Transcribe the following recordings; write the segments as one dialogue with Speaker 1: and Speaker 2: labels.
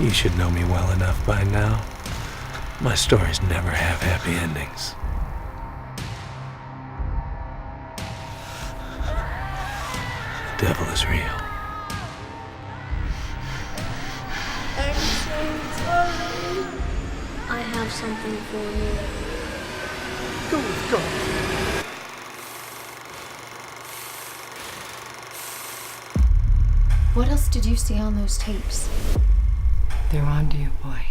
Speaker 1: You should know me well enough by now. My stories never have happy endings. The devil is real.
Speaker 2: I'm so sorry. I have something for you.
Speaker 3: Go.
Speaker 4: What else did you see on those tapes?
Speaker 5: They're on to you, boy.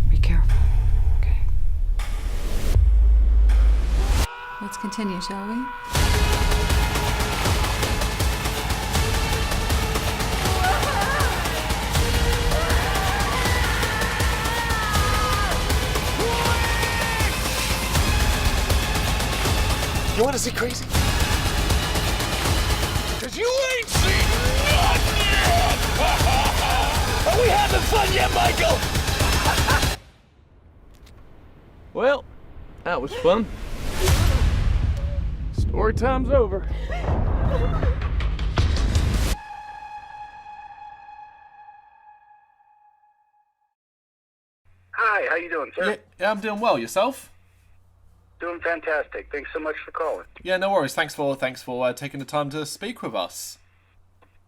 Speaker 5: Be careful, okay?
Speaker 6: Let's continue, shall we?
Speaker 3: You want to see crazy? Cause you ain't seen nothing yet! Are we having fun yet, Michael?
Speaker 7: Well, that was fun. Story time's over.
Speaker 8: Hi, how you doing, sir?
Speaker 9: Yeah, I'm doing well. Yourself?
Speaker 8: Doing fantastic. Thanks so much for calling.
Speaker 9: Yeah, no worries. Thanks for taking the time to speak with us.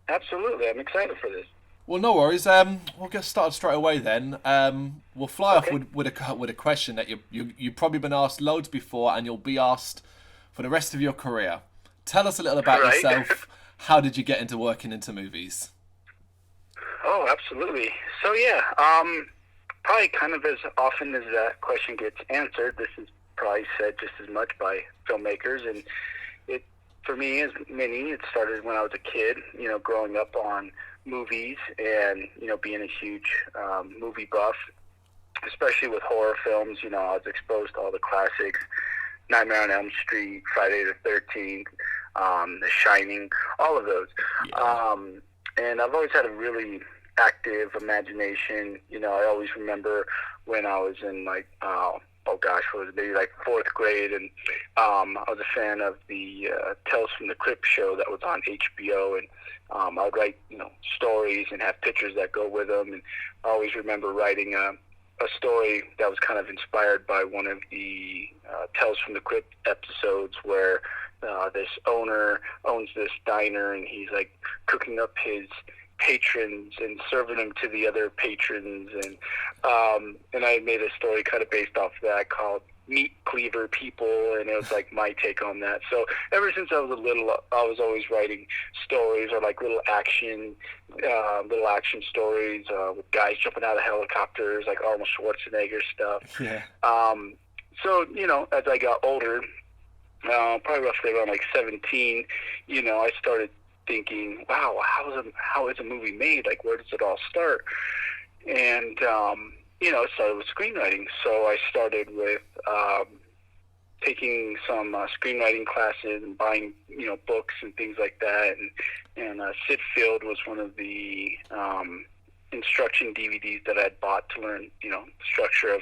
Speaker 8: Absolutely, I'm excited for this.
Speaker 9: Well, no worries. We'll get started straight away then. We'll fly off with a question that you've probably been asked loads before, and you'll be asked for the rest of your career. Tell us a little about yourself. How did you get into working into movies?
Speaker 8: Oh, absolutely. So yeah, probably kind of as often as that question gets answered, this is probably said just as much by filmmakers, and it, for me, as many, it started when I was a kid, growing up on movies and, being a huge movie buff, especially with horror films. I was exposed to all the classics, Nightmare on Elm Street, Friday the 13th, The Shining, all of those.
Speaker 9: Yeah.
Speaker 8: And I've always had a really active imagination. I always remember when I was in maybe like fourth grade, and I was a fan of the Tales from the Crypt show that was on HBO, and I would write, stories and have pictures that go with them, and I always remember writing a story that was kind of inspired by one of the Tales from the Crypt episodes where this owner owns this diner, and he's like cooking up his patrons and serving them to the other patrons, and I made a story kind of based off of that called Meat Cleaver People, and it was like my take on that. So ever since I was little, I was always writing stories or like little action stories with guys jumping out of helicopters, like Arnold Schwarzenegger stuff.
Speaker 9: Yeah.
Speaker 8: So as I got older, probably roughly around like 17, I started thinking, wow, how is a movie made? Like, where does it all start? And it started with screenwriting. So I started with taking some screenwriting classes and buying books and things like that. And Sid Field was one of the instruction DVDs that I had bought to learn the structure of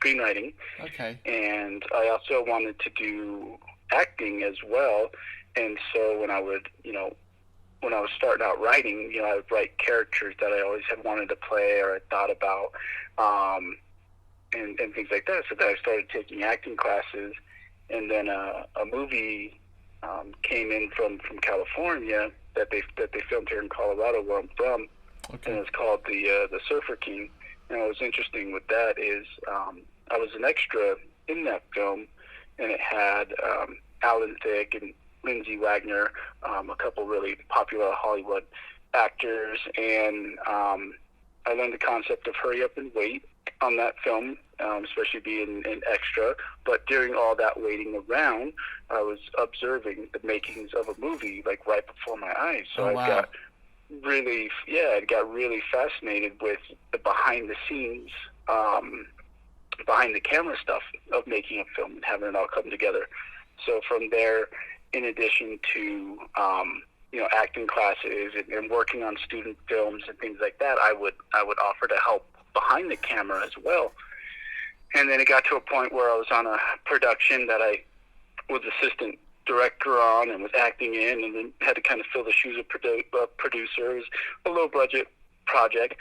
Speaker 8: screenwriting.
Speaker 9: Okay.
Speaker 8: And I also wanted to do acting as well. And so when I was starting out writing, I would write characters that I always had wanted to play or had thought about, and things like that. So then I started taking acting classes, and then a movie came in from California that they filmed here in Colorado, where I'm from,
Speaker 9: Okay.
Speaker 8: and it's called the Surfer King. And what was interesting with that is I was an extra in that film, and it had Alan Thicke and Lindsay Wagner, a couple really popular Hollywood actors, and I learned the concept of hurry up and wait on that film, especially being an extra. But during all that waiting around, I was observing the makings of a movie, like right before my eyes. So
Speaker 9: Oh, wow.
Speaker 8: I got really fascinated with the behind the scenes, behind the camera stuff of making a film and having it all come together. So from there, in addition to acting classes and working on student films and things like that, I would offer to help behind the camera as well. And then it got to a point where I was on a production that I was assistant director on and was acting in, and then had to kind of fill the shoes of producers, a low budget project,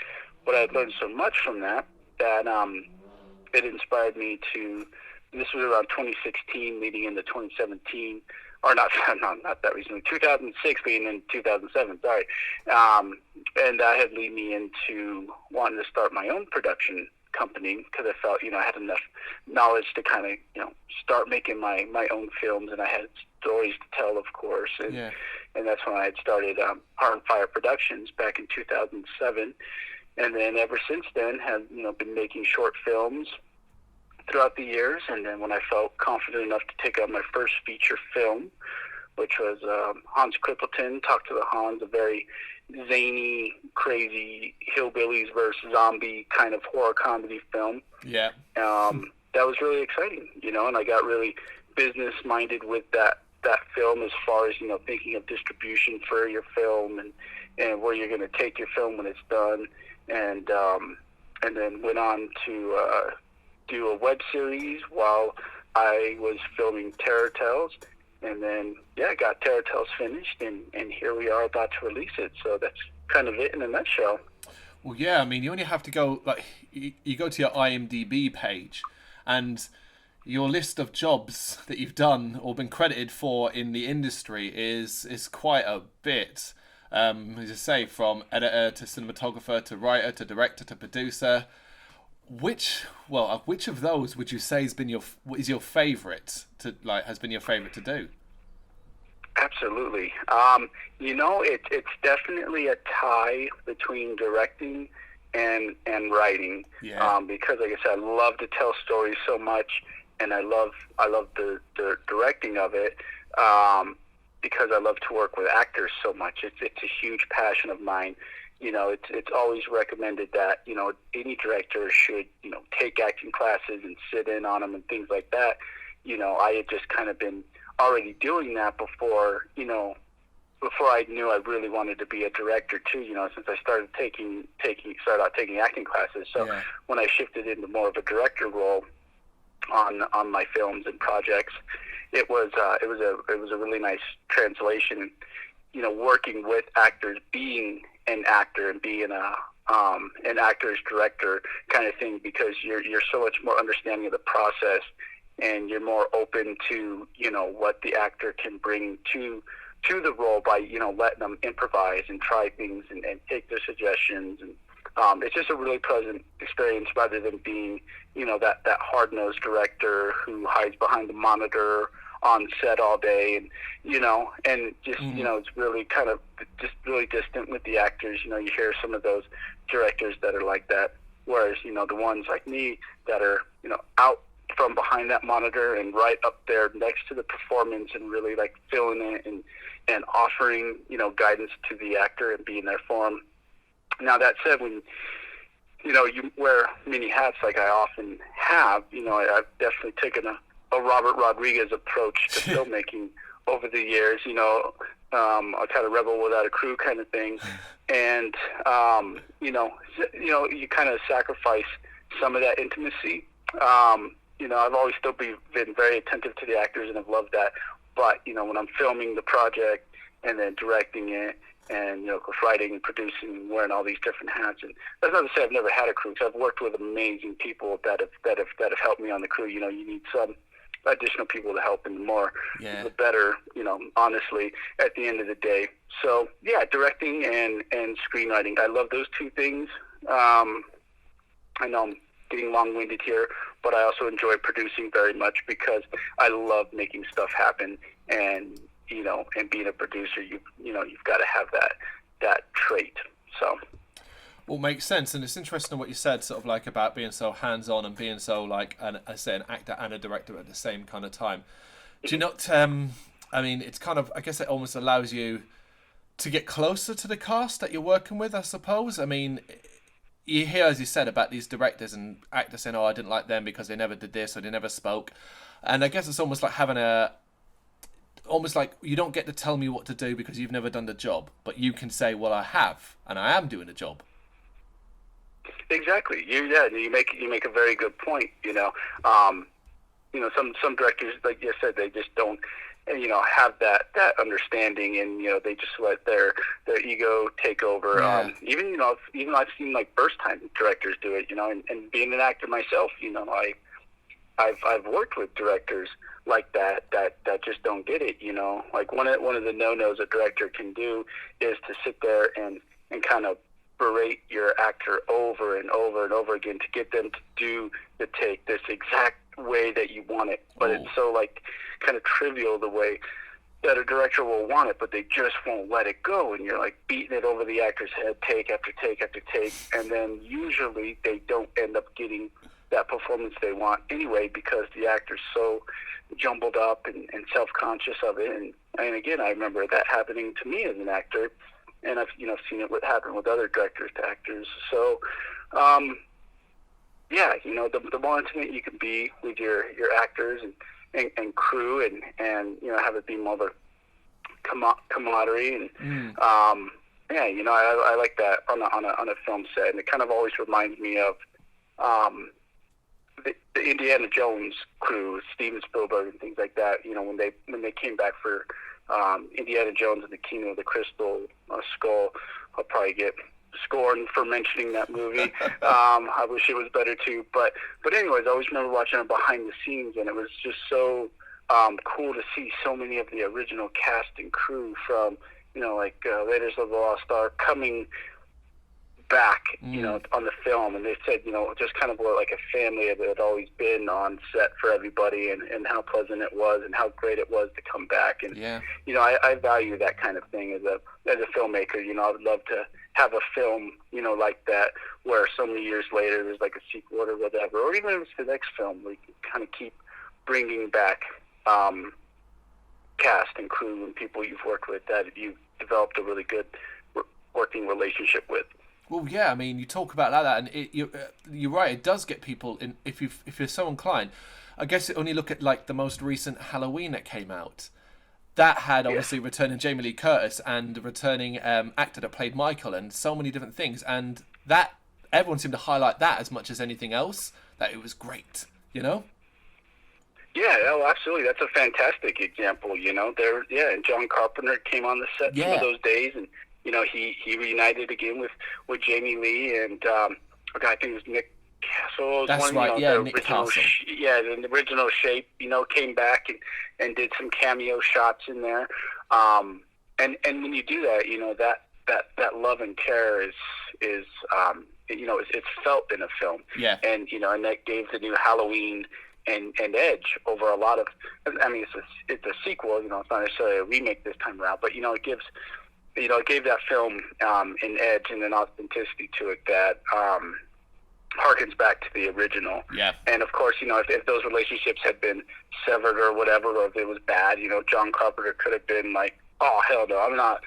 Speaker 8: but I learned so much from that it inspired me to. This was around 2016, leading into 2017, or not that recently, 2006, leading into 2007. Sorry, and that had led me into wanting to start my own production company because I felt I had enough knowledge to kind of start making my own films, and I had stories to tell, of course, and that's when I had started Heart and Fire Productions back in 2007, and then ever since then have been making short films throughout the years. And then when I felt confident enough to take on my first feature film, which was Hans Crippleton, Talk to the Hans, a very zany, crazy hillbillies versus zombie kind of horror comedy film.
Speaker 9: Yeah.
Speaker 8: That was really exciting, and I got really business minded with that film as far as thinking of distribution for your film and where you're going to take your film when it's done, and then went on to do a web series while I was filming Terror Tales, and then got Terror Tales finished, and here we are about to release it. So that's kind of it in a nutshell.
Speaker 9: Well, yeah, I mean, you only have to go, like, you go to your IMDb page, and your list of jobs that you've done or been credited for in the industry is quite a bit. As you say, from editor to cinematographer to writer to director to producer. Which of those would you say has been your favorite has been your favorite to do?
Speaker 8: Absolutely. It's definitely a tie between directing and writing.
Speaker 9: Yeah.
Speaker 8: Because like I said, I love to tell stories so much, and I love the directing of it. Because I love to work with actors so much. It's a huge passion of mine. It's always recommended that, any director should, take acting classes and sit in on them and things like that. I had just kind of been already doing that before I knew I really wanted to be a director too, since I started taking acting classes. So when I shifted into more of a director role on my films and projects, it was a really nice translation, working with actors, being an actor and being an actor's director kind of thing, because you're so much more understanding of the process, and you're more open to what the actor can bring to the role by letting them improvise and try things and take their suggestions, and it's just a really pleasant experience rather than being that hard-nosed director who hides behind the monitor on set all day, and just it's really kind of just really distant with the actors. You hear some of those directors that are like that, whereas the ones like me that are out from behind that monitor and right up there next to the performance and really like feeling it and offering guidance to the actor and being there for them. Now that said, when you wear many hats like I often have, I've definitely taken a Robert Rodriguez approach to filmmaking over the years, a kind of rebel without a crew kind of thing. And, you kind of sacrifice some of that intimacy. I've always still been very attentive to the actors and have loved that. But, when I'm filming the project and then directing it and, of course, writing and producing and wearing all these different hats. And that's not to say I've never had a crew, because I've worked with amazing people that have helped me on the crew. You need some additional people to help, and the more the better, honestly, at the end of the day. So directing and screenwriting, I love those two things. I know I'm getting long-winded here, but I also enjoy producing very much because I love making stuff happen, and and being a producer, you've got to have that trait. So
Speaker 9: Well, makes sense, and it's interesting what you said, sort of like about being so hands-on and being so like an actor and a director at the same kind of time. Do you not? I mean, it's kind of, I guess it almost allows you to get closer to the cast that you're working with, I suppose. I mean, you hear, as you said, about these directors and actors saying, "Oh, I didn't like them because they never did this or they never spoke," and I guess it's almost like having almost like you don't get to tell me what to do because you've never done the job, but you can say, "Well, I have, and I am doing the job."
Speaker 8: Exactly. You make a very good point. Some directors, like you said, they just don't you know, have that understanding, and, you know, they just let their ego take over.
Speaker 9: Yeah.
Speaker 8: Even, you know, even I've seen like first time directors do it, you know, and being an actor myself, you know, I've worked with directors like that just don't get it, you know. Like one of the no-nos a director can do is to sit there and kind of berate your actor over and over and over again to get them to do the take this exact way that you want it. But it's so like kind of trivial the way that a director will want it, but they just won't let it go, and you're like beating it over the actor's head, take after take after take, and then usually they don't end up getting that performance they want anyway, because the actor's so jumbled up and self-conscious of it. And again, I remember that happening to me as an actor, and I've, you know, seen it happen with other directors to actors. So yeah, you know, the more intimate you can be with your actors and crew, and you know, have it be more of a camaraderie, and yeah, you know, I like that on a film set, and it kind of always reminds me of the Indiana Jones crew, Steven Spielberg and things like that. You know, when they came back for Indiana Jones and the Kingdom of the Crystal Skull, I'll probably get scorned for mentioning that movie. I wish it was better too, but anyways, I always remember watching it behind the scenes, and it was just so cool to see so many of the original cast and crew from, you know, like Raiders of the Lost Ark coming back, you know, on the film. And they said, you know, just kind of like a family that had always been on set for everybody, and how pleasant it was and how great it was to come back. And you know, I value that kind of thing as a filmmaker. You know, I would love to have a film, you know, like that, where so many years later there's like a sequel or whatever, or even if it's the next film, where you can kind of keep bringing back cast and crew and people you've worked with that you've developed a really good working relationship with.
Speaker 9: Well, yeah, I mean, you talk about that, and you're right. It does get people in. If you're so inclined, I guess only look at like the most recent Halloween that came out. That had obviously returning Jamie Lee Curtis and the returning actor that played Michael, and so many different things. And that everyone seemed to highlight that as much as anything else. That it was great, you know.
Speaker 8: Yeah, oh, absolutely. That's a fantastic example. You know, and John Carpenter came on the set some of those days, and you know, he reunited again with Jamie Lee, and I think it was Nick Castle.
Speaker 9: That's right,
Speaker 8: you know,
Speaker 9: Nick Castle.
Speaker 8: The original Shape, you know, came back and did some cameo shots in there. And when you do that, you know, that love and care is you know, it's felt in a film. Yeah. And you know, and that gave the new Halloween and edge over a lot of. I mean, it's a sequel. You know, it's not necessarily a remake this time around, but you know, it gives. You know, it gave that film an edge and an authenticity to it that harkens back to the original. Yeah. And of course, you know, if those relationships had been severed or whatever, or if it was bad, you know, John Carpenter could have been like, oh, hell no, I'm not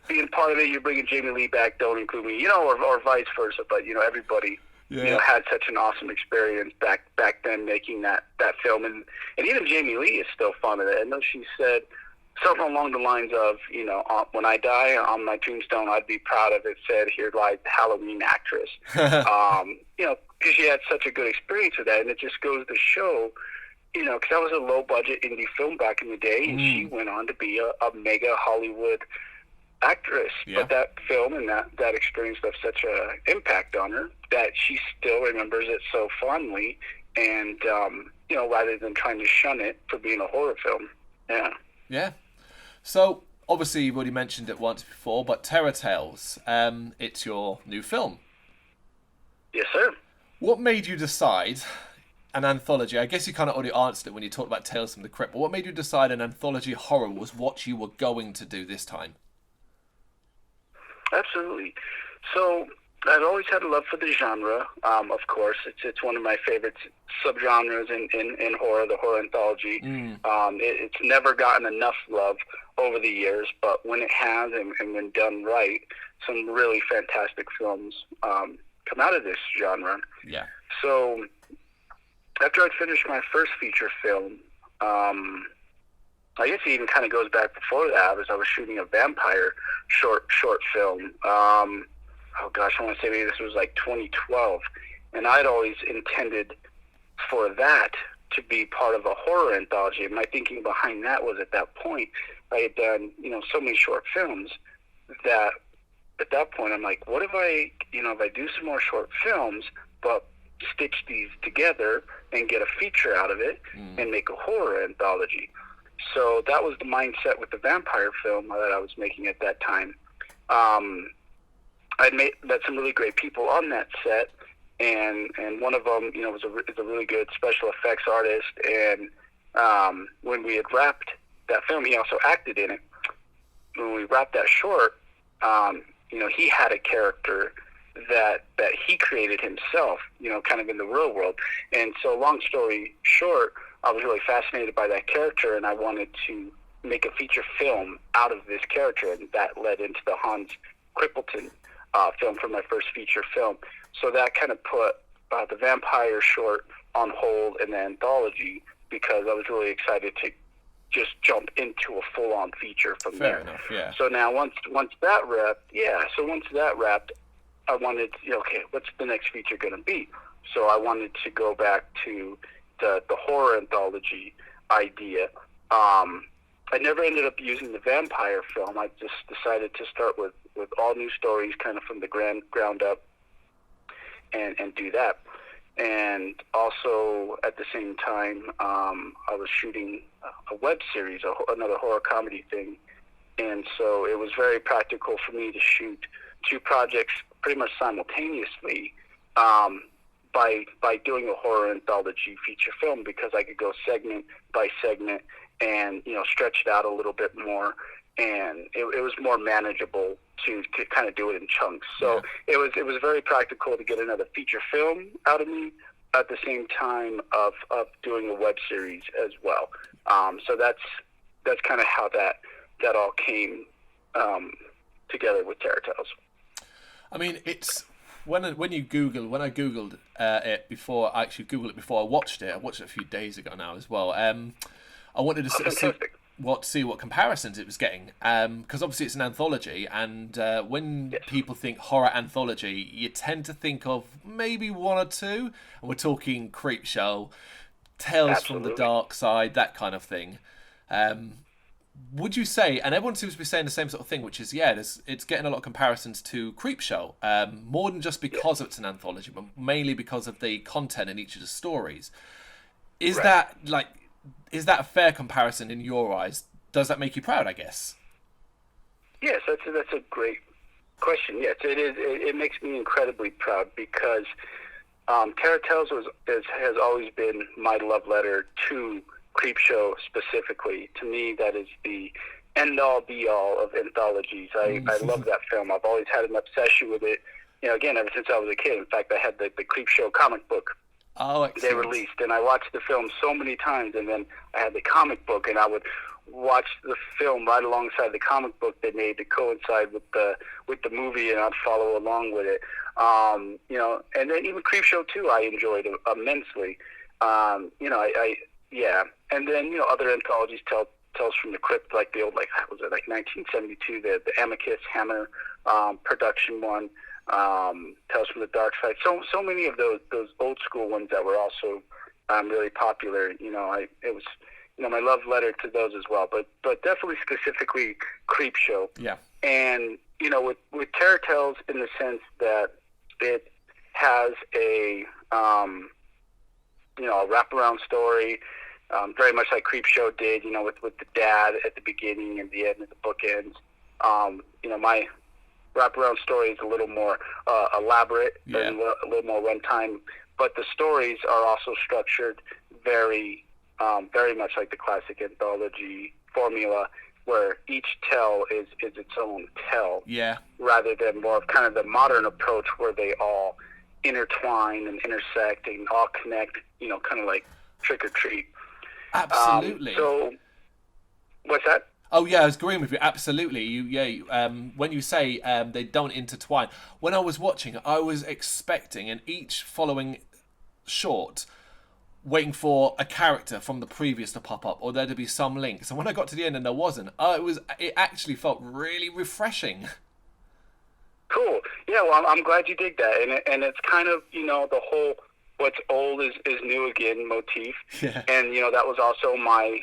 Speaker 8: being part of it. You're bringing Jamie Lee back, don't include me, you know, or vice versa. But, you know, everybody, you know, had such an awesome experience back then making that film. And even Jamie Lee is still fond of it. I know she said something along the lines of, you know, when I die, on my tombstone, I'd be proud of it said, here lies the Halloween actress. You know, because she had such a good experience with that, and it just goes to show, you know, because that was a low-budget indie film back in the day, and she went on to be a mega Hollywood actress. Yeah. But that film and that experience left such an impact on her that she still remembers it so fondly, and, you know, rather than trying to shun it for being a horror film. Yeah.
Speaker 9: Yeah. So, obviously, you've already mentioned it once before, but Terror Tales, it's your new film.
Speaker 8: Yes, sir.
Speaker 9: What made you decide an anthology? I guess you kind of already answered it when you talked about Tales from the Crypt, but what made you decide an anthology horror was what you were going to do this time?
Speaker 8: Absolutely. So, I've always had a love for the genre, of course. It's one of my favorite subgenres in horror, the horror anthology. It's never gotten enough love over the years, but when it has, and when done right, some really fantastic films come out of this genre. Yeah. So after I'd finished my first feature film, I guess it even kind of goes back before that, as I was shooting a vampire short film. Oh gosh, I want to say maybe this was like 2012, and I'd always intended for that to be part of a horror anthology. And my thinking behind that was, at that point, I had done, so many short films that at that point I'm like, what if if I do some more short films, but stitch these together and get a feature out of it and make a horror anthology. So that was the mindset with the vampire film that I was making at that time. I'd met some really great people on that set, and one of them, is a really good special effects artist. And when we had wrapped that film, he also acted in it. When we wrapped that short, he had a character that he created himself, kind of in the real world. And so, long story short, I was really fascinated by that character, and I wanted to make a feature film out of this character, and that led into the Hans Crippleton film for my first feature film. So that kind of put the vampire short on hold in the anthology, because I was really excited to just jump into a full-on feature from there.
Speaker 9: Fair enough, yeah.
Speaker 8: So now once that wrapped, I wanted, okay, what's the next feature going to be? So I wanted to go back to the horror anthology idea. I never ended up using the vampire film. I just decided to start with all new stories, kind of from the ground up, and do that. And also, at the same time, I was shooting a web series, another horror comedy thing. And so it was very practical for me to shoot two projects pretty much simultaneously by doing a horror anthology feature film, because I could go segment by segment and stretch it out a little bit more, and it was more manageable to kind of do it in chunks. So it was very practical to get another feature film out of me at the same time of doing a web series as well. So that's kind of how that all came together with Terror Tales.
Speaker 9: I mean, it's when I googled it before I actually googled it before I watched it. I watched it a few days ago now as well. I wanted to see what comparisons it was getting, because obviously it's an anthology, and when people think horror anthology, you tend to think of maybe one or two, and we're talking Creepshow, Tales from the Dark Side, that kind of thing. Would you say, and everyone seems to be saying the same sort of thing, which is, it's getting a lot of comparisons to Creepshow, more than just because it's an anthology, but mainly because of the content in each of the stories. Is that a fair comparison in your eyes? Does that make you proud, I guess?
Speaker 8: Yes, that's a great question. Yes, it is. It makes me incredibly proud, because Terror Tales has always been my love letter to Creepshow specifically. To me, that is the end-all, be-all of anthologies. I love that film. I've always had an obsession with it, again, ever since I was a kid. In fact, I had the Creepshow comic book.
Speaker 9: Oh,
Speaker 8: they released, and I watched the film so many times, and then I had the comic book, and I would watch the film right alongside the comic book they made to coincide with the movie, and I'd follow along with it. And then even Creepshow 2 I enjoyed immensely. And then other anthologies, Tales from the Crypt, like the old, was it 1972, the Amicus Hammer production one. Tales from the Dark Side. So many of those old school ones that were also really popular. It was my love letter to those as well. But definitely specifically Creepshow.
Speaker 9: Yeah. And
Speaker 8: with Terror Tales, in the sense that it has a wraparound story, very much like Creepshow did. With the dad at the beginning and the end of the bookends. My wraparound story is a little more elaborate and a little more runtime, but the stories are also structured very much like the classic anthology formula, where each tell is its own tell, rather than more of kind of the modern approach where they all intertwine and intersect and all connect, kind of like Trick or Treat.
Speaker 9: Absolutely.
Speaker 8: So, what's that?
Speaker 9: Oh yeah, I was agreeing with you. Absolutely. When you say they don't intertwine, when I was watching, I was expecting in each following short, waiting for a character from the previous to pop up, or there to be some links. And when I got to the end and there wasn't, it actually felt really refreshing.
Speaker 8: Cool. Yeah. Well, I'm glad you dig that, and it's kind of the whole what's old is new again motif.
Speaker 9: Yeah.
Speaker 8: And that was also my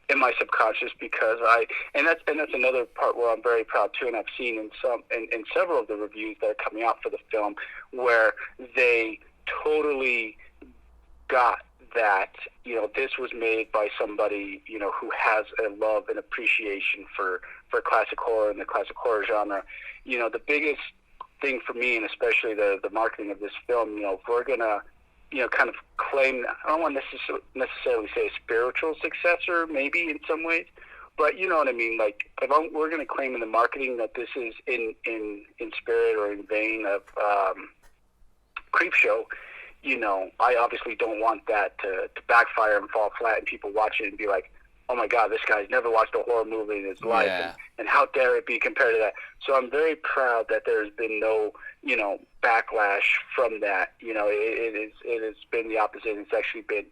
Speaker 8: in my subconscious, because and that's another part where I'm very proud too, and I've seen in several of the reviews that are coming out for the film where they totally got that this was made by somebody who has a love and appreciation for classic horror and the classic horror genre. The biggest thing for me, and especially the marketing of this film, if we're gonna kind of claim, I don't want to necessarily say a spiritual successor, maybe in some ways, but you know what I mean. Like, if we're going to claim in the marketing that this is in spirit or in vein of Creepshow, I obviously don't want that to backfire and fall flat, and people watch it and be like, oh my God, this guy's never watched a horror movie in his life, and how dare it be compared to that. So I'm very proud that there's been no, backlash from that. It has been the opposite. It's actually been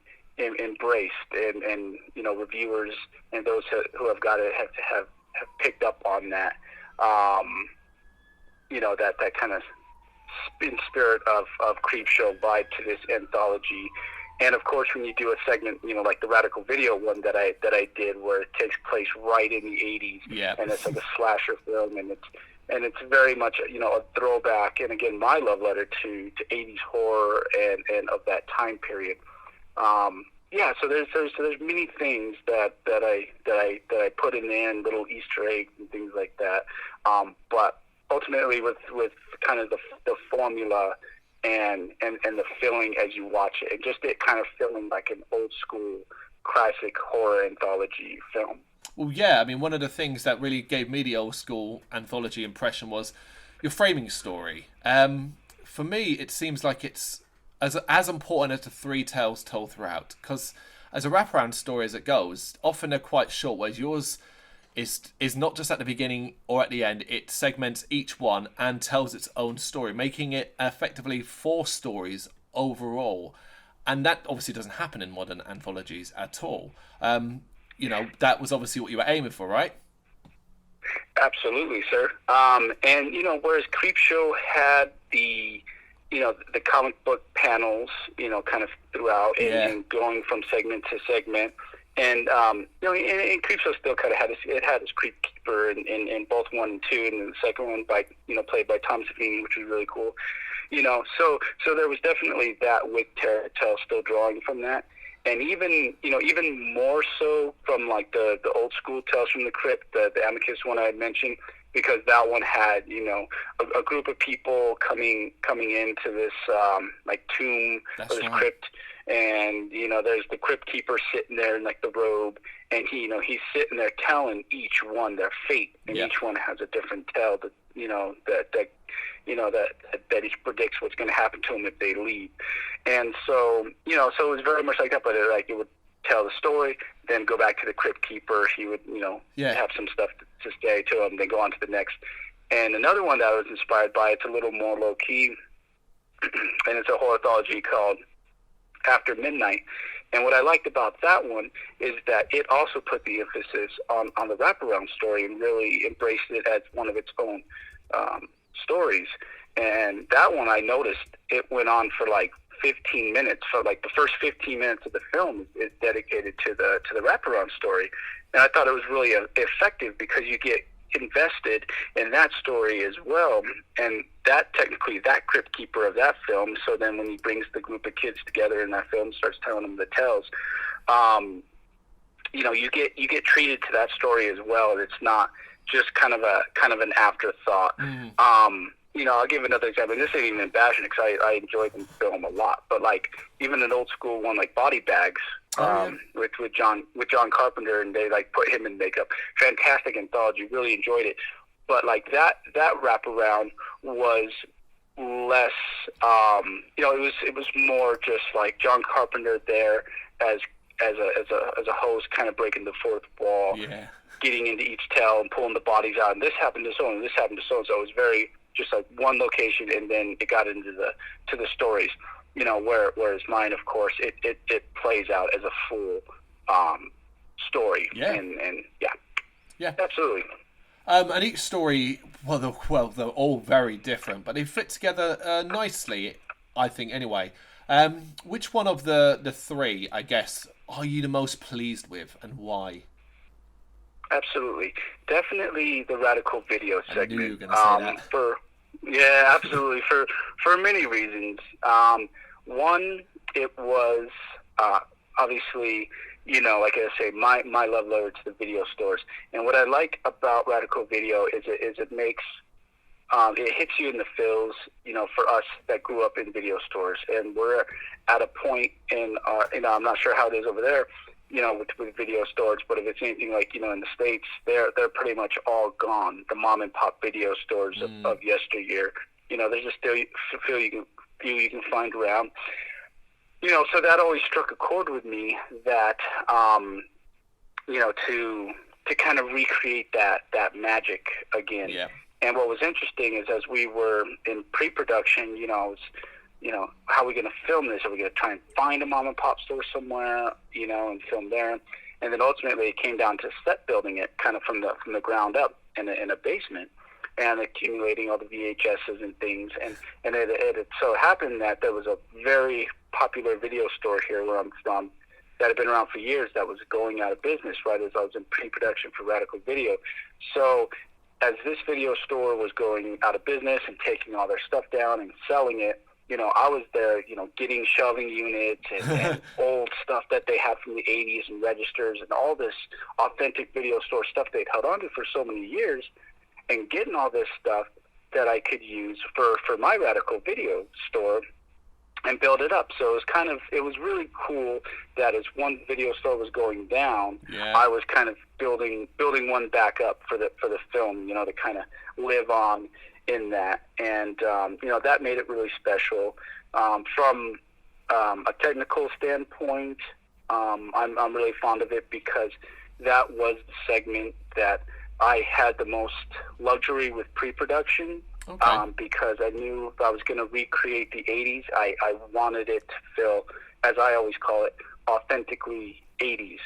Speaker 8: embraced, and reviewers and those who have got it have picked up on that. That kind of in spirit of Creepshow vibe to this anthology. And of course, when you do a segment, like the Radical Video one that I did, where it takes place right in the '80s, and it's like a slasher film, and it's very much a throwback, and again, my love letter to '80s horror and of that time period. So there's many things that I put in there, and little Easter eggs and things like that. But ultimately, with kind of the formula and the feeling as you watch it, and just it kind of feeling like an old school classic horror anthology film.
Speaker 9: Well, yeah, I mean, one of the things that really gave me the old school anthology impression was your framing story. For me, it seems like it's as important as the three tales told throughout, because as a wraparound story as it goes, often they're quite short, whereas yours is not just at the beginning or at the end. It segments each one and tells its own story, making it effectively 4 stories overall. And that obviously doesn't happen in modern anthologies at all. That was obviously what you were aiming for, right?
Speaker 8: Absolutely, sir. And whereas Creepshow had the comic book panels, kind of throughout, and going from segment to segment. And and Creepshow still kind of had his Creep Keeper in both 1 and 2, and the second one played by Tom Savini, which was really cool. So there was definitely that with Terror Tale still drawing from that, and even more so from like the old school Tales from the Crypt, the Amicus one I had mentioned, because that one had a group of people coming into this like tomb or this crypt. And there's the crypt keeper sitting there in like the robe, and he's sitting there telling each one their fate, and each one has a different tale that that he predicts what's going to happen to them if they leave. And so so it was very much like that, but it would tell the story, then go back to the crypt keeper. He would have some stuff to say to him, then go on to the next. And another one that I was inspired by, it's a little more low key, and it's a horror anthology called After Midnight. And what I liked about that one is that it also put the emphasis on the wraparound story and really embraced it as one of its own stories. And that one, I noticed it went on for like 15 minutes. So like the first 15 minutes of the film is dedicated to the wraparound story. And I thought it was really effective, because you get invested in that story as well, and that crypt keeper of that film. So then when he brings the group of kids together in that film, starts telling them the tales, you get treated to that story as well. It's not just kind of an afterthought. I'll give another example. This ain't even bashing, because I enjoy the film a lot, but like even an old school one like Body Bags, with John Carpenter, and they like put him in makeup. Fantastic anthology, really enjoyed it. But like that wraparound was less, it was more just like John Carpenter there as a host, kind of breaking the fourth wall, getting into each tale and pulling the bodies out. And this happened to so and this happened to so and so. It was very just like one location, and then it got into the stories. Whereas mine, of course, it plays out as a full story. And absolutely.
Speaker 9: And each story, they're all very different, but they fit together nicely, I think. Anyway, Which one of the three, I guess, are you the most pleased with, and why?
Speaker 8: Absolutely. Definitely the Radical Video segment.
Speaker 9: I knew you were going to say that.
Speaker 8: Yeah, absolutely. For many reasons. One, it was obviously, like I say, my love letter to the video stores. And what I like about Radical Video is it makes it hits you in the feels, for us that grew up in video stores. And we're at a point in I'm not sure how it is over there, with video stores, but if it's anything like, in the States, they're pretty much all gone. The mom and pop video stores of yesteryear. There's just still few you can find around. So that always struck a chord with me that, to kind of recreate that magic again.
Speaker 9: Yeah.
Speaker 8: And what was interesting is as we were in pre-production, how are we going to film this? Are we going to try and find a mom and pop store somewhere, and film there? And then ultimately it came down to set building it kind of from the ground up in a basement and accumulating all the VHSs and things. And it so happened that there was a very popular video store here where I'm from that had been around for years that was going out of business right as I was in pre-production for Radical Video. So as this video store was going out of business and taking all their stuff down and selling it, I was there, getting shelving units and old stuff that they had from the 80s and registers and all this authentic video store stuff they'd held on to for so many years, and getting all this stuff that I could use for my Radical Video store and build it up. So it was really cool that as one video store was going down, I was kind of building one back up for the film, to kind of live on in that. And, that made it really special. From a technical standpoint, I'm really fond of it because that was the segment that I had the most luxury with pre-production. Okay. Because I knew if I was going to recreate the 80s, I wanted it to feel, as I always call it, authentically 80s,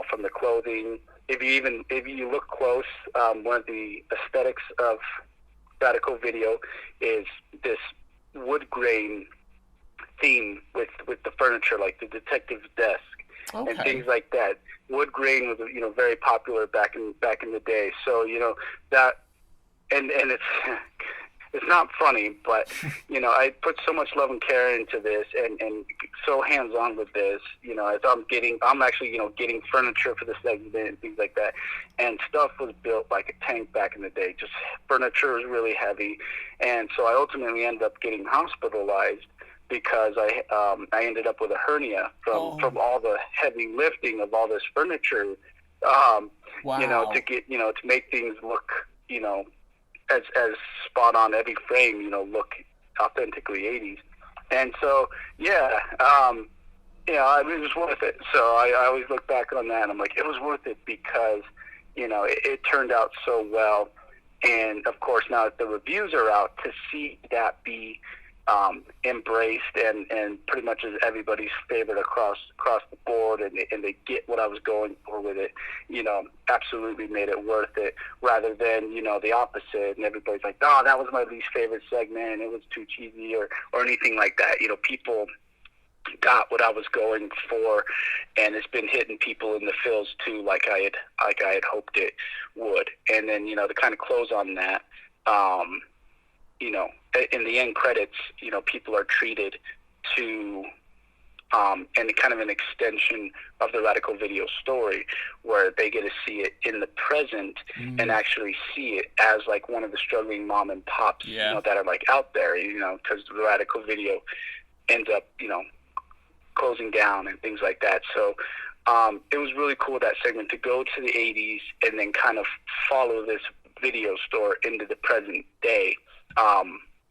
Speaker 8: from the clothing. If you look close, one of the aesthetics of Radical Video is this wood grain theme with the furniture, like the detective's desk. Okay. And things like that. Wood grain was, very popular back in the day. So, that, and it's not funny, but, I put so much love and care into this and so hands-on with this, as I'm actually, getting furniture for the segment and things like that. And stuff was built like a tank back in the day. Just furniture was really heavy. And so I ultimately ended up getting hospitalized because I ended up with a hernia from all the heavy lifting of all this furniture, wow. To get, to make things look, as spot on, every frame, look authentically 80s. And so, it was worth it. So I always look back on that and I'm like, it was worth it because, it turned out so well. And of course, now that the reviews are out, to see that be embraced and pretty much as everybody's favorite across the board, and they get what I was going for with it, absolutely made it worth it, rather than, the opposite, and everybody's like, oh, that was my least favorite segment, it was too cheesy, or anything like that. People got what I was going for, and it's been hitting people in the feels too, like I had hoped it would. And then, to kind of close on that, in the end credits, people are treated to, and kind of an extension of the Radical Video story, where they get to see it in the present and actually see it as like one of the struggling mom and pops, that are like out there, because the Radical Video ends up, closing down and things like that. So it was really cool, that segment, to go to the 80s and then kind of follow this video store into the present day.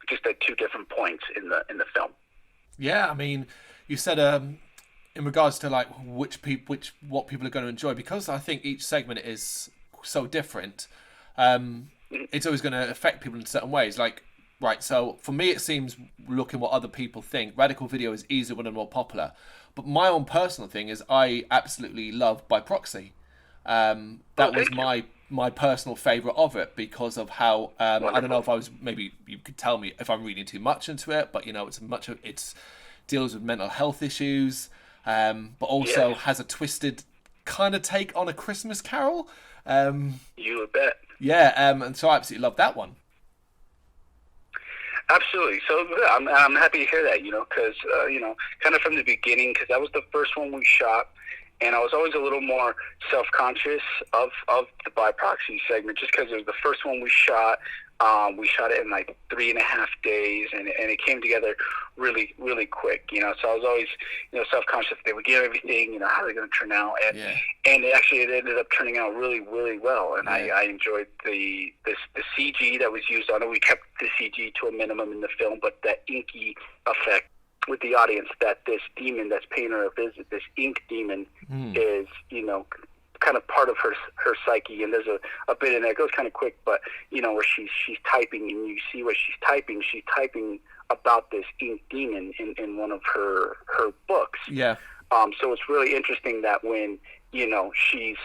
Speaker 8: Just at two different points in the film. Yeah,
Speaker 9: I mean, you said in regards to like what people are going to enjoy, because I think each segment is so different. It's always going to affect people in certain ways. Like, right, so for me, it seems, looking what other people think, Radical Video is easier one and more popular. But my own personal thing is I absolutely love By Proxy. That was my personal favourite of it because of how I don't know if I was, maybe you could tell me if I'm reading too much into it, but it's deals with mental health issues, but also
Speaker 8: Yes.
Speaker 9: has a twisted kind of take on A Christmas Carol.
Speaker 8: You would bet.
Speaker 9: Yeah, and so I absolutely love that one.
Speaker 8: Absolutely. So yeah, I'm happy to hear that, because, kind of from the beginning, because that was the first one we shot, and I was always a little more self-conscious of the by proxy segment, just because it was the first one we shot. We shot it in like 3.5 days, and it came together really, really quick, So I was always, self-conscious if they would get everything, how are they going to turn out? And it ended up turning out really, really well. And I enjoyed the CG that was used on it. We kept the CG to a minimum in the film, but that inky effect with the audience, that this demon that's paying her a visit, this ink demon, is, kind of part of her psyche, and there's a bit in there. It goes kind of quick, but where she's typing, and you see what she's typing about this ink demon in one of her books.
Speaker 9: Yeah.
Speaker 8: So it's really interesting that when she's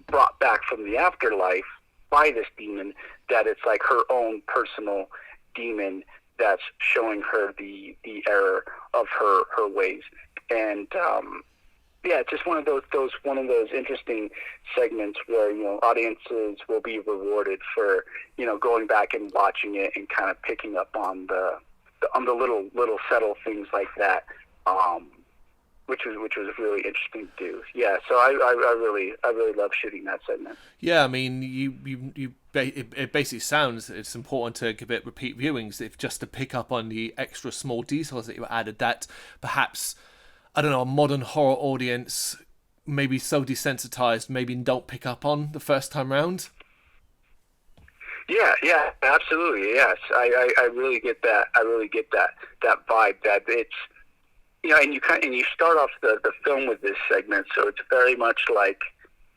Speaker 8: brought back from the afterlife by this demon, that it's like her own personal demon that's showing her the error of her ways. And yeah, it's just one of those interesting segments where audiences will be rewarded for going back and watching it and kind of picking up on the little subtle things like that, which was really interesting to do. Yeah, so I really love shooting that segment.
Speaker 9: Yeah, I mean, it basically sounds it's important to give it repeat viewings, if just to pick up on the extra small details that you added that perhaps, I don't know, a modern horror audience maybe so desensitized, maybe don't pick up on the first time round.
Speaker 8: Yeah, absolutely. Yes, I really get that. I really get that vibe. That it's and you start off the film with this segment, so it's very much like,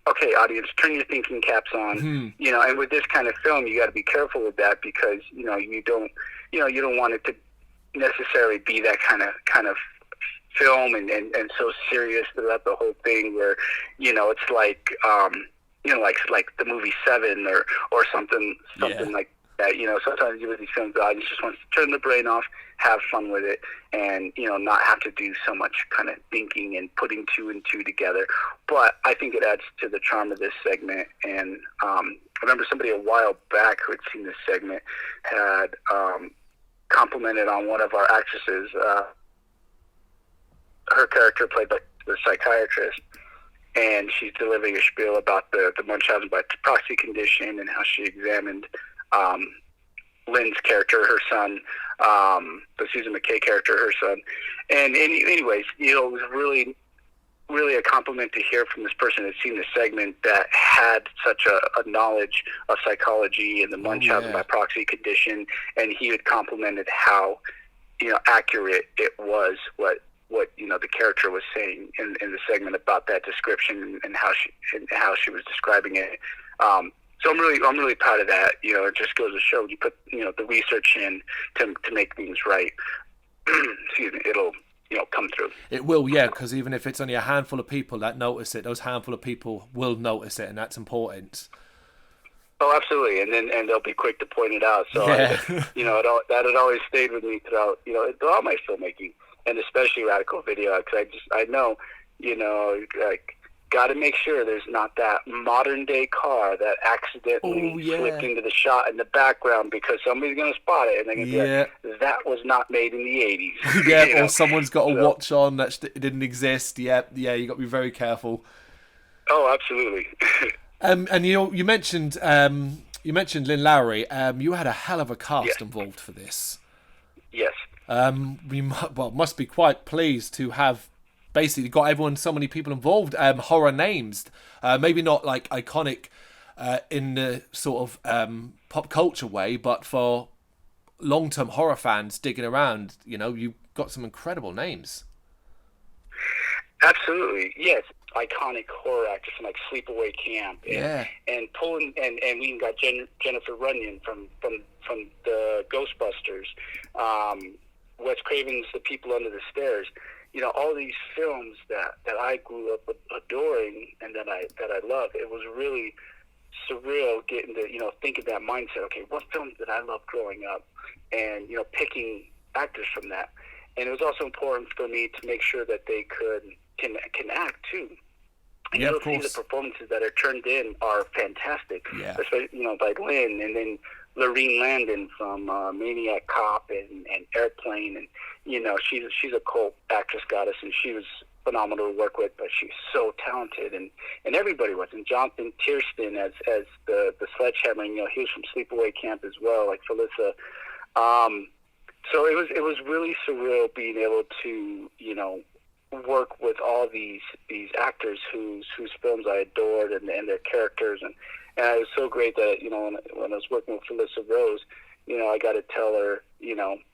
Speaker 8: okay, audience, turn your thinking caps on. And with this kind of film, you got to be careful with that, because you don't want it to necessarily be that kind of film and so serious throughout the whole thing, where it's like like the movie Seven or something like that. Sometimes with these films, the audience just wants to turn the brain off, have fun with it, and not have to do so much kind of thinking and putting two and two together. But I think it adds to the charm of this segment. And I remember somebody a while back who had seen this segment had complimented on one of our actresses. Her character played by the psychiatrist, and she's delivering a spiel about the Munchausen by proxy condition and how she examined Lynn's character, her son, the Susan McKay character, her son. And anyways, it was really, really a compliment to hear from this person who had seen the segment that had such a knowledge of psychology and the Munchausen by proxy condition, and he had complimented how accurate it was what the character was saying in the segment about that description and how she was describing it. So I'm really proud of that. It just goes to show, you put the research in to make things right. Excuse me, it'll come through.
Speaker 9: It will, yeah, because even if it's only a handful of people that notice it, those handful of people will notice it, and that's important.
Speaker 8: Oh, absolutely, and they'll be quick to point it out. So
Speaker 9: yeah.
Speaker 8: That had always stayed with me throughout my filmmaking, and especially Radical Video, because I know like, got to make sure there's not that modern day car that accidentally slipped into the shot in the background, because somebody's going to spot it and they're going to be like, that was not made in the 80s.
Speaker 9: Yeah, or someone's got a watch on that didn't exist. Yeah, you got to be very careful.
Speaker 8: Oh, absolutely.
Speaker 9: And you mentioned Lynn Lowry. You had a hell of a cast involved for this.
Speaker 8: Yes.
Speaker 9: We must be quite pleased to have basically got so many people involved. Horror names, maybe not like iconic in the sort of pop culture way, but for long-term horror fans digging around, you've got some incredible names.
Speaker 8: Absolutely, yes. Iconic horror actors from like Sleepaway Camp, and pulling, and we even got Jennifer Runyon from the Ghostbusters, Wes Craven's The People Under the Stairs. All these films that I grew up adoring and that I love. It was really surreal getting to think of that mindset. Okay, what films did I love growing up, and picking actors from that. and it was also important for me to make sure that they can act too. And
Speaker 9: Yeah,
Speaker 8: you'll
Speaker 9: of
Speaker 8: see the
Speaker 9: course.
Speaker 8: performances that are turned in are fantastic.
Speaker 9: Yeah.
Speaker 8: Especially, by Lynn, and then Lorene Landon from Maniac Cop and Airplane, and she's a cult actress goddess, and she was phenomenal to work with, but she's so talented, and everybody was. And Jonathan Tiersten as the Sledgehammer, he was from Sleepaway Camp as well, like Felissa. So it was really surreal being able to work with all these actors whose films I adored and their characters, and it was so great that when I was working with Felissa Rose, I got to tell her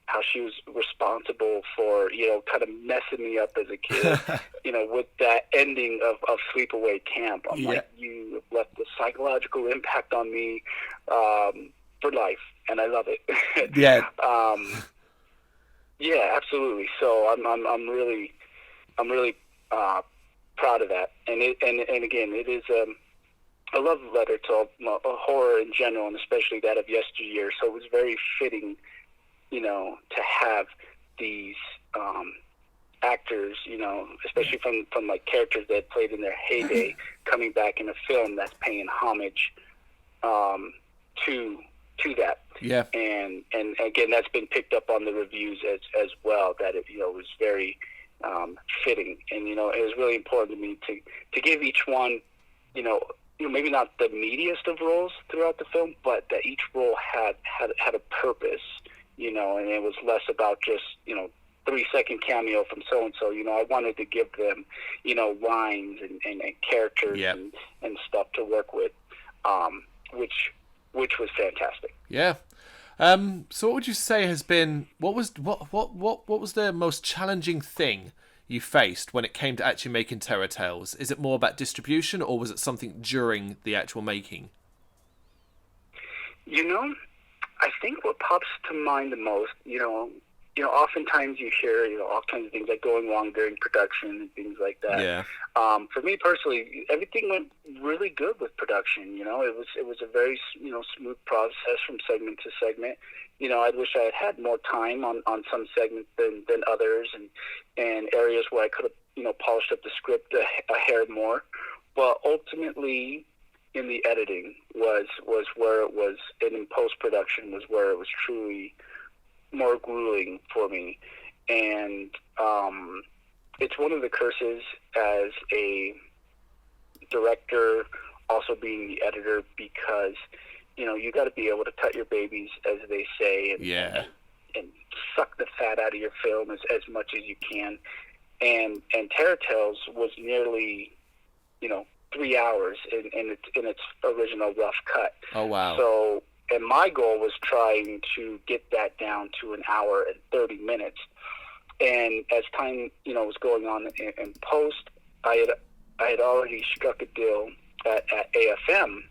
Speaker 8: how she was responsible for kind of messing me up as a kid, with that ending of Sleepaway Camp. I'm like, you have left a psychological impact on me for life, and I love it.
Speaker 9: Yeah.
Speaker 8: Yeah, absolutely. So I'm really proud of that, and again, it is a love letter to horror in general, and especially that of yesteryear. So it was very fitting, to have these actors, especially from like characters that played in their heyday, coming back in a film that's paying homage to that.
Speaker 9: Yeah.
Speaker 8: And again, that's been picked up on the reviews as well, that it was very fitting, and it was really important to me to give each one, maybe not the meatiest of roles throughout the film, but that each role had a purpose, and it was less about just 3-second cameo from so and so. I wanted to give them lines and characters and stuff to work with, which was fantastic.
Speaker 9: Yeah. So what would you say has been what was the most challenging thing you faced when it came to actually making Terror Tales? Is it more about distribution, or was it something during the actual making?
Speaker 8: I think what pops to mind the most, oftentimes you hear, all kinds of things like going wrong during production and things like that.
Speaker 9: Yeah.
Speaker 8: For me personally, everything went really good with production. It was a very, smooth process from segment to segment. I wish I had more time on some segments than others, and areas where I could have, polished up the script a hair more. But ultimately, in the editing was where it was, and in post-production was where it was truly more grueling for me. And it's one of the curses as a director, also being the editor, because you got to be able to cut your babies, as they say, and suck the fat out of your film as much as you can. And Terror Tales was nearly 3 hours in its original rough cut.
Speaker 9: Oh wow.
Speaker 8: So, and my goal was trying to get that down to 1 hour and 30 minutes. And as time, was going on in post, I had already struck a deal at AFM,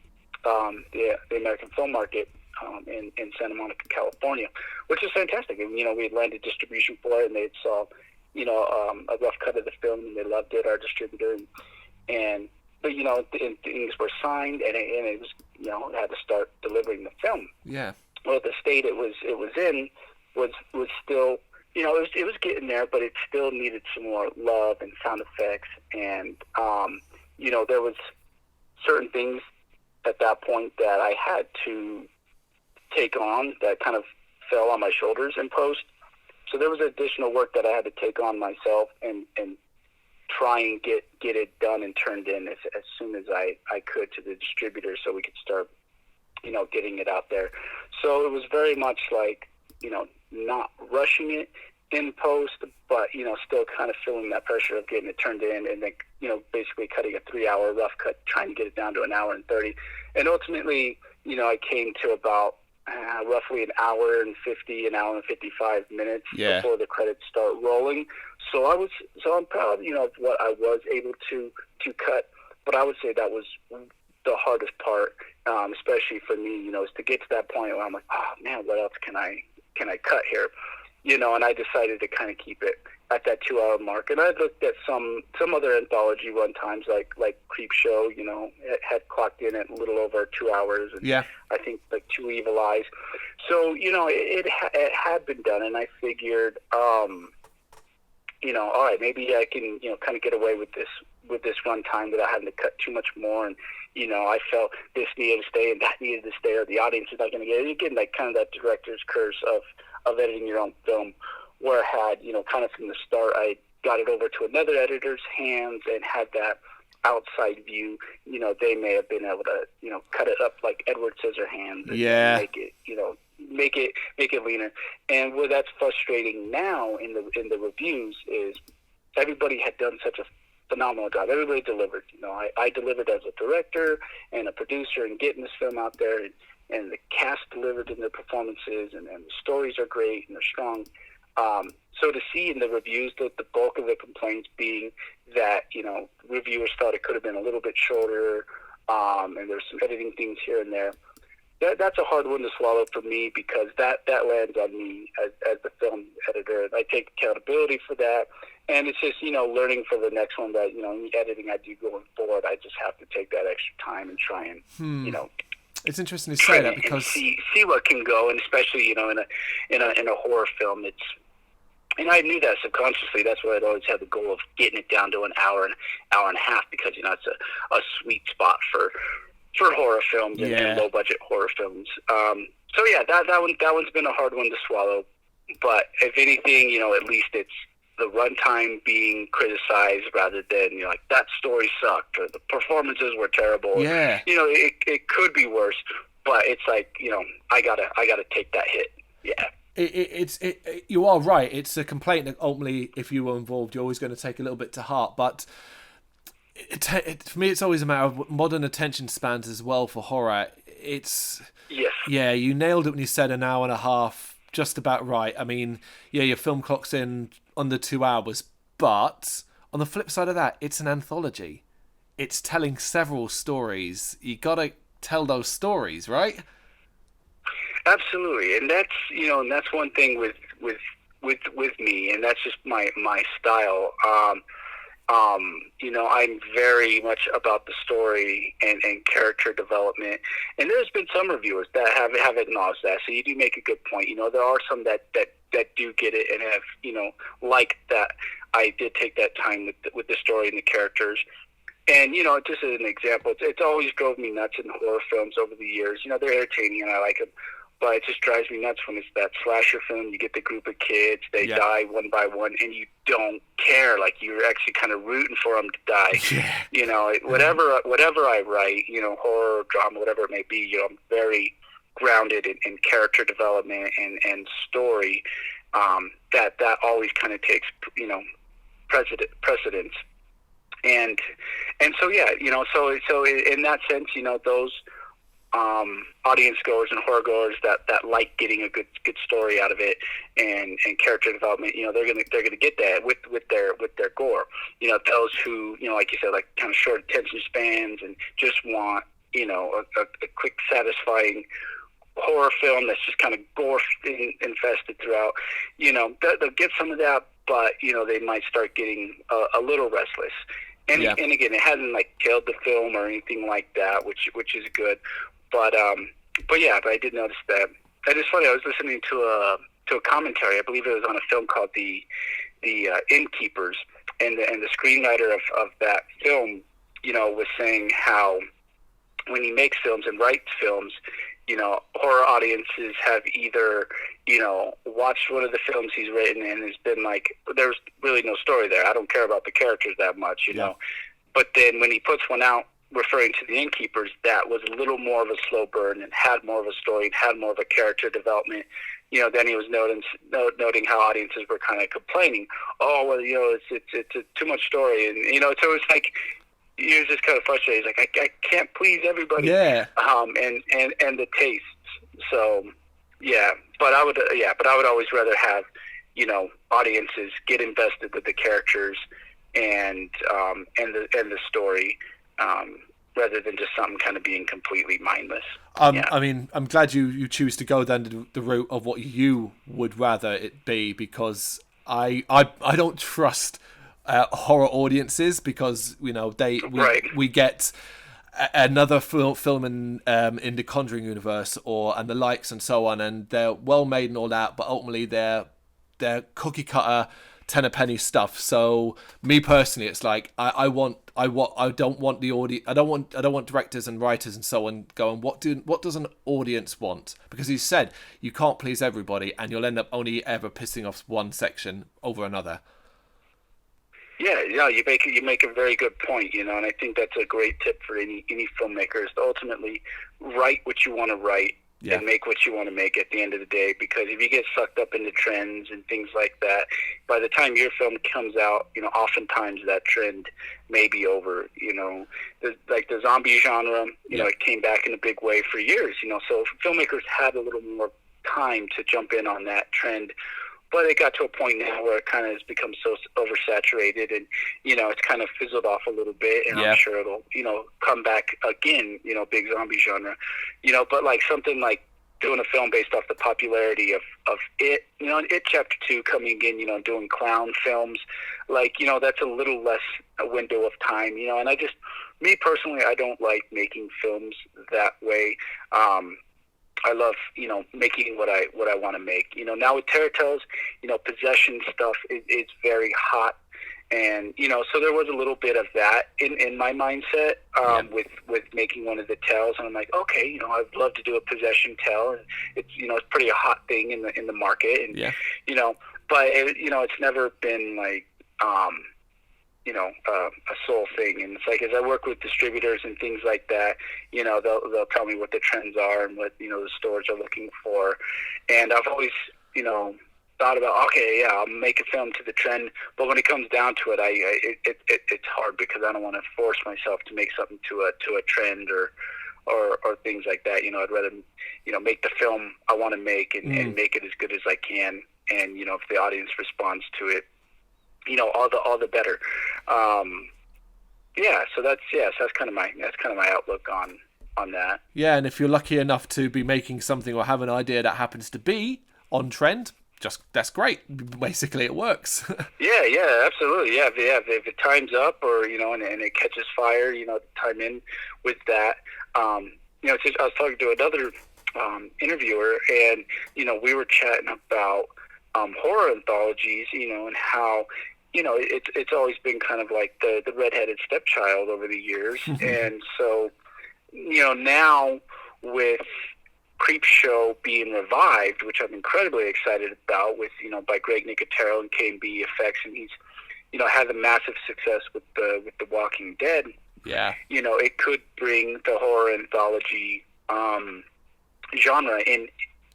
Speaker 8: the American Film Market, in Santa Monica, California, which is fantastic. And we had landed distribution for it, and they had saw, a rough cut of the film, and they loved it, our distributor, but things were signed, and it was, had to start delivering the film.
Speaker 9: Yeah.
Speaker 8: Well, the state it was in was still, it was getting there, but it still needed some more love and sound effects, and there was certain things at that point that I had to take on that kind of fell on my shoulders in post. So there was additional work that I had to take on myself and try and get it done and turned in as soon as I could to the distributor, so we could start, getting it out there. So it was very much like, not rushing it in post, but, still kind of feeling that pressure of getting it turned in, and then, basically cutting a 3-hour rough cut, trying to get it down to 1 hour and 30. And ultimately, I came to about roughly 1 hour and 50, 1 hour and 55 minutes before the credits start rolling. So I'm proud, of what I was able to cut, but I would say that was the hardest part, especially for me, is to get to that point where I'm like, oh man, what else can I cut here? And I decided to kind of keep it at that 2 hour mark. And I looked at some other anthology run times like Creep Show, it had clocked in at a little over 2 hours. And I think like Two Evil Eyes. So, it had been done, and I figured, all right, maybe I can, kind of get away with this runtime without having to cut too much more. And, I felt this needed to stay and that needed to stay, or the audience is not going to get it. Again, like kind of that director's curse of editing your own film, where I had, kind of from the start, I got it over to another editor's hands and had that outside view. They may have been able to, cut it up like Edward Scissorhands and make it, make it leaner. And where that's frustrating now in the reviews is everybody had done such a phenomenal job. Everybody delivered. I delivered as a director and a producer and getting this film out there, and the cast delivered in their performances, and the stories are great and they're strong. So to see in the reviews that the bulk of the complaints being that, reviewers thought it could have been a little bit shorter, and there's some editing things here and there. That's a hard one to swallow for me, because that lands on me as the film editor. I take accountability for that, and it's just, learning for the next one that, in the editing I do going forward, I just have to take that extra time and try and,
Speaker 9: It's interesting to say that, because
Speaker 8: see what can go, and especially, in a horror film, it's, and I knew that subconsciously. That's why I'd always had the goal of getting it down to an hour and a half, because it's a sweet spot for horror films and low budget horror films. So yeah, that one's been a hard one to swallow. But if anything, at least it's the runtime being criticized rather than that story sucked or the performances were terrible.
Speaker 9: Yeah.
Speaker 8: It could be worse, but it's like I gotta take that hit. Yeah.
Speaker 9: You are right. It's a complaint that ultimately, if you were involved, you're always going to take a little bit to heart. But for me, it's always a matter of modern attention spans as well for horror. Yes. Yeah, you nailed it when you said an hour and a half, just about right. I mean, yeah, your film clock's in under 2 hours, but on the flip side of that, it's an anthology. It's telling several stories. You got to tell those stories, right?
Speaker 8: Absolutely, and that's one thing with me, and that's just my style. I'm very much about the story and character development, and there's been some reviewers that have acknowledged that. So you do make a good point. There are some that do get it and have liked that I did take that time with the story and the characters. And just as an example, it's always drove me nuts in horror films over the years. They're entertaining and I like them. But it just drives me nuts when it's that slasher film. You get the group of kids, they die one by one, and you don't care. Like, you're actually kind of rooting for them to die. Whatever I write, horror, drama, whatever it may be, I'm very grounded in character development and story. That always kind of takes, precedence. And so, yeah, so in that sense, those audience goers and horror goers that like getting a good story out of it and character development, they're gonna get that with their gore. Those who, like you said, like kind of short attention spans and just want a quick satisfying horror film that's just kind of gore infested throughout, they'll get some of that, but they might start getting a little restless. And again, it hasn't killed the film or anything like that, which is good. But I did notice that. And it's funny. I was listening to a commentary. I believe it was on a film called The Innkeepers, and the screenwriter of that film, was saying how when he makes films and writes films, horror audiences have either watched one of the films he's written and has been like, there's really no story there. I don't care about the characters that much, know. But then when he puts one out, referring to The Innkeepers, that was a little more of a slow burn and had more of a story and had more of a character development. Then he was noting how audiences were kind of complaining, oh, well, it's too much story, and so it's like he was just kind of frustrated. He's like, I can't please everybody, and the tastes. So but I would always rather have audiences get invested with the characters and the story. Rather than just something kind of being completely mindless.
Speaker 9: I mean, I'm glad you choose to go down the route of what you would rather it be, because I don't trust horror audiences, because we get another film in the Conjuring universe and the likes and so on, and they're well made and all that, but ultimately they're cookie cutter ten a penny stuff. So me personally, it's like I don't want the audience. I don't want directors and writers and so on going, what does an audience want? Because he said you can't please everybody, and you'll end up only ever pissing off one section over another.
Speaker 8: Yeah, you make a very good point, and I think that's a great tip for any filmmakers to ultimately write what you want to write and make what you want to make at the end of the day. Because if you get sucked up into trends and things like that, by the time your film comes out, oftentimes that trend may be over. Like the zombie genre, it came back in a big way for years. So filmmakers had a little more time to jump in on that trend. But it got to a point now where it kind of has become so oversaturated, and it's kind of fizzled off a little bit. And I'm sure it'll come back again. Big zombie genre. But like something like doing a film based off the popularity of It. It Chapter 2 coming in. Doing clown films. Like that's a little less a window of time. And me personally, I don't like making films that way. I love, making what I want to make. Now with Terror Tales, possession stuff is very hot. And, so there was a little bit of that in my mindset with making one of the tales. And I'm like, okay, I'd love to do a possession tale. And it's, it's pretty a hot thing in the market. And, but, it's never been like, a soul thing. And it's like, as I work with distributors and things like that, they'll tell me what the trends are and what, the stores are looking for. And I've always, thought about, okay, I'll make a film to the trend. But when it comes down to it, it's hard because I don't want to force myself to make something to a trend or things like that. I'd rather, make the film I want to make and make it as good as I can. And, if the audience responds to it, all the better. So that's kind of my outlook on that.
Speaker 9: Yeah, and if you're lucky enough to be making something or have an idea that happens to be on trend, that's great. Basically, it works.
Speaker 8: Yeah, absolutely. Yeah, if it times up or and it catches fire, time in with that. It's just, I was talking to another interviewer, and we were chatting about horror anthologies, and how it's always been kind of like the redheaded stepchild over the years. And so now with Creepshow being revived, which I'm incredibly excited about, with by Greg Nicotero and K&B Effects, and he's had a massive success with the Walking Dead. It could bring the horror anthology genre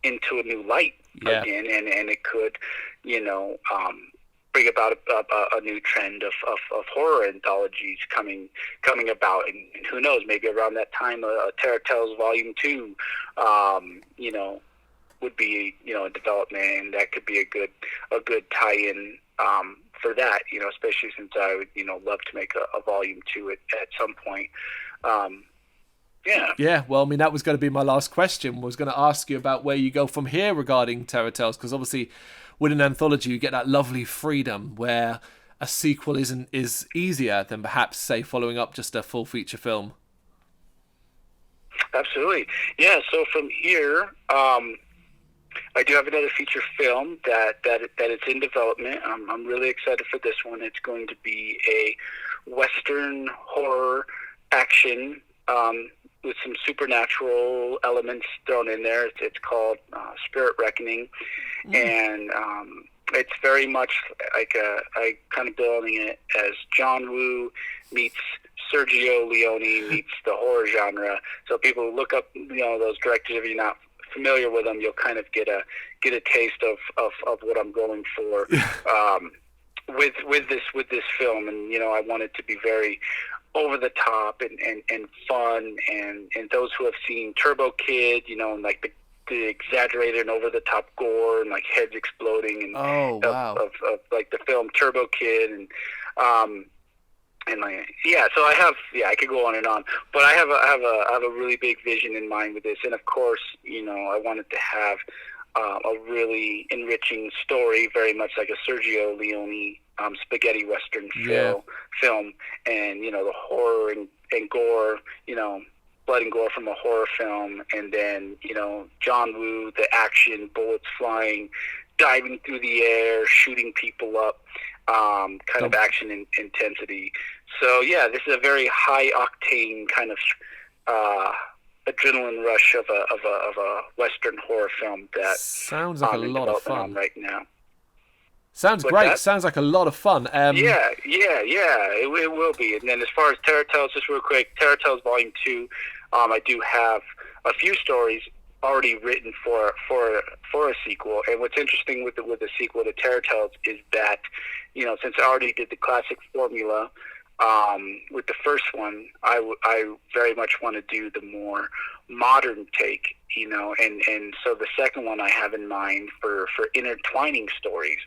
Speaker 8: into a new light again, and it could bring about a new trend of horror anthologies coming about, and who knows, maybe around that time Terror Tales Volume 2 would be in development, and that could be a good tie-in for that, especially since I would love to make a Volume 2 at some point.
Speaker 9: Yeah, well, I mean, that was going to be my last question. Was going to ask you about where you go from here regarding Terror Tales, because obviously with an anthology you get that lovely freedom where a sequel is easier than perhaps, say, following up just a full feature film.
Speaker 8: Absolutely. Yeah, so from here, I do have another feature film that is in development. I'm really excited for this one. It's going to be a Western horror action with some supernatural elements thrown in there. It's called Spirit Reckoning, and it's very much like I kind of building it as John Woo meets Sergio Leone meets the horror genre. So people look up, those directors. If you're not familiar with them, you'll kind of get a taste of what I'm going for with this film. And I want it to be very over the top and fun, and those who have seen Turbo Kid, and like the exaggerated and over the top gore and like heads exploding and of like the film Turbo Kid and like, so I could go on and on, but I have a really big vision in mind with this, and of course I wanted to have a really enriching story, very much like a Sergio Leone spaghetti western film, and the horror and gore, blood and gore from a horror film, and then John Woo, the action, bullets flying, diving through the air, shooting people up, kind of action intensity. So yeah, this is a very high octane kind of adrenaline rush of a Western horror film that
Speaker 9: sounds like a lot of fun
Speaker 8: right now.
Speaker 9: Sounds great. Sounds like a lot of fun.
Speaker 8: Yeah, it will be. And then as far as Terror Tales, just real quick, Terror Tales Volume 2, I do have a few stories already written for a sequel. And what's interesting with the sequel to Terror Tales is that, since I already did the classic formula with the first one, I very much want to do the more modern take, and so the second one I have in mind for intertwining stories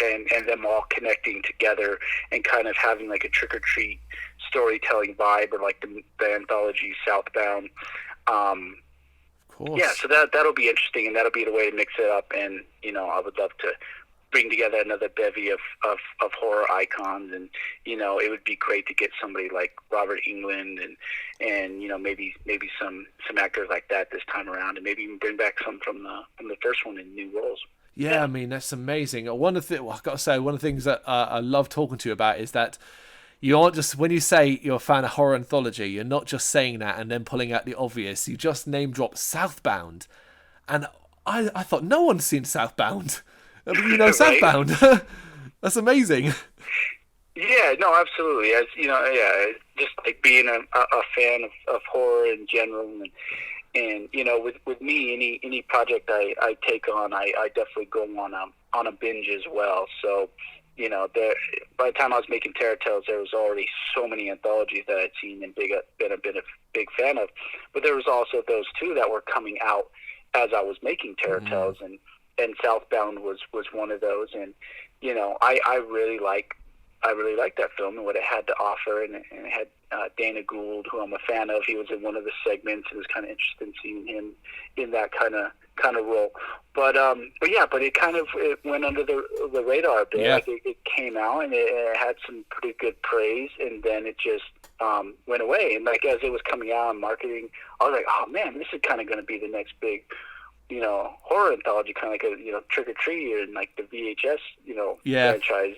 Speaker 8: and them all connecting together and kind of having like a trick-or-treat storytelling vibe, or like the anthology Southbound.
Speaker 9: Of course.
Speaker 8: Yeah, so that'll be interesting, and that'll be the way to mix it up. And I would love to bring together another bevy of horror icons, and it would be great to get somebody like Robert Englund and maybe some actors like that this time around, and maybe even bring back some from the first one in new roles.
Speaker 9: Yeah, I mean, that's amazing. I've got to say, one of the things that I love talking to you about is that you aren't just, when you say you're a fan of horror anthology, you're not just saying that and then pulling out the obvious. You just name drop Southbound, and I thought no one's seen Southbound. Right? Southbound. That's amazing.
Speaker 8: Yeah, no, absolutely. As just like being a fan of horror in general, and with me, any project I take on, I definitely go on a binge as well. So, by the time I was making Terror Tales, there was already so many anthologies that I'd seen and been a big fan of. But there was also those two that were coming out as I was making Terror Tales, and Southbound was one of those. And I really liked that film and what it had to offer, and it had Dana Gould, who I'm a fan of. He was in one of the segments. It was kind of interesting seeing him in that kind of role. But it went under the radar a bit.
Speaker 9: Yeah.
Speaker 8: Like it came out and it had some pretty good praise, and then it just went away. And like as it was coming out and marketing, I was like, oh man, this is kind of going to be the next big horror anthology, kind of like a Trick or Treat and like the VHS franchise,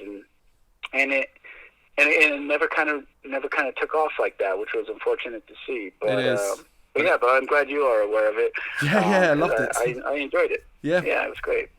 Speaker 8: and it never kind of took off like that, which was unfortunate to see. But
Speaker 9: it is.
Speaker 8: But I'm glad you are aware of it.
Speaker 9: Yeah, I loved it.
Speaker 8: I enjoyed it.
Speaker 9: Yeah,
Speaker 8: it was great.